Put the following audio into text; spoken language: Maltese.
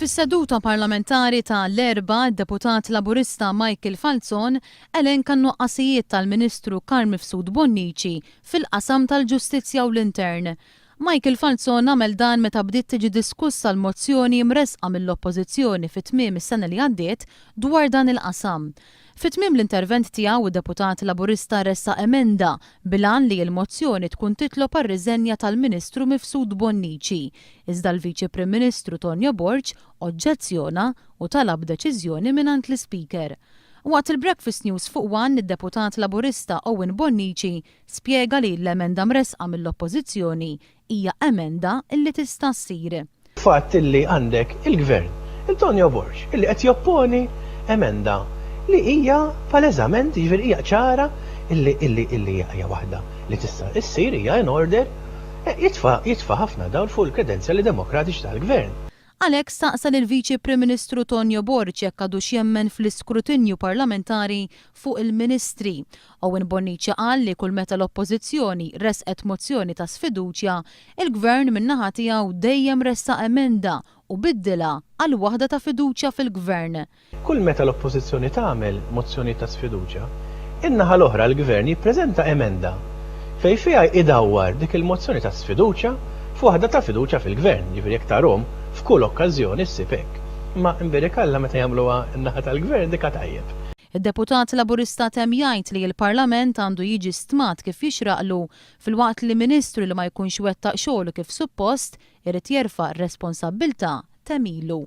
Fis-seduta parlamentari ta' l-erba, deputat Laburista Michael Falzon elenka n-nuqqasijiet tal-Ministru Karl Mifsud Bonnici fil-qasam tal-ġustizzja u l-intern. Michael Falzon għamel dan meta bdiet tiġi diskussa l-mozzjoni mresqa mill-oppożizzjoni fit-tmiem is-sena li għaddiet dwar dan il-qasam. Fit-tmiem l-intervent tiegħu id-deputat Laburista ressa emenda bilan li l-mozzjoni tkun titlob għar-riżenja tal-Ministru Mifsud Bonnici. Iżda l-Viċi Prim Ministru Tonio Borg oġġezzjona u talab deċiżjoni mingħand l-Speaker. Waqt il-Breakfast News fuq One, id-deputat Laburista Owen Bonnici spjega li l-emenda mresqa mill-oppożizzjoni hija emenda illi tista' ssir. Fatt illi għandek il-Gvern, il-Tonio Borg, illi qed jopponi emenda li hija pależament jiġifieri hija ċara illi hija waħda li tista' issir hija in order jitfa' ħafna dawl fuq il-kredenzjali demokratiċi tal-Gvern. Għalhekk staqsa lill-Viċi Prim Ministru Tonio Borg jekk għadux jemmen fl-iskrutinju parlamentari fuq il-Ministri. Owen Bonnici qal li kull meta l-Oppożizzjoni resqet mozzjoni ta' sfiduċja, il-Gvern min-naħa tiegħu dejjem ressaq emenda u biddilha għal waħda ta' fiduċja fil-Gvern. Kull meta l-Oppożizzjoni tagħmel mozzjoni ta' sfiduċja, in-naħa l-oħra l-Gvern jippreżenta emenda fejn fiha idawwar dik il-mozzjoni ta' sfiduċja f'waħda ta' fiduċja fil-Gvern, jiġifieri jekk tarhom f'kull okkażjoni ssib hekk. Ma inverikalla meta jagħmluha n-naħa tal-Gvern dik tajjeb. Id-deputat Laburista temm jgħid li l-Parlament għandu jiġi stmat kif jixraqlu fil-waqt li ministru li ma jkunx wettaq xogħlu kif suppost irid jerfa' r-responsabbilta temilu.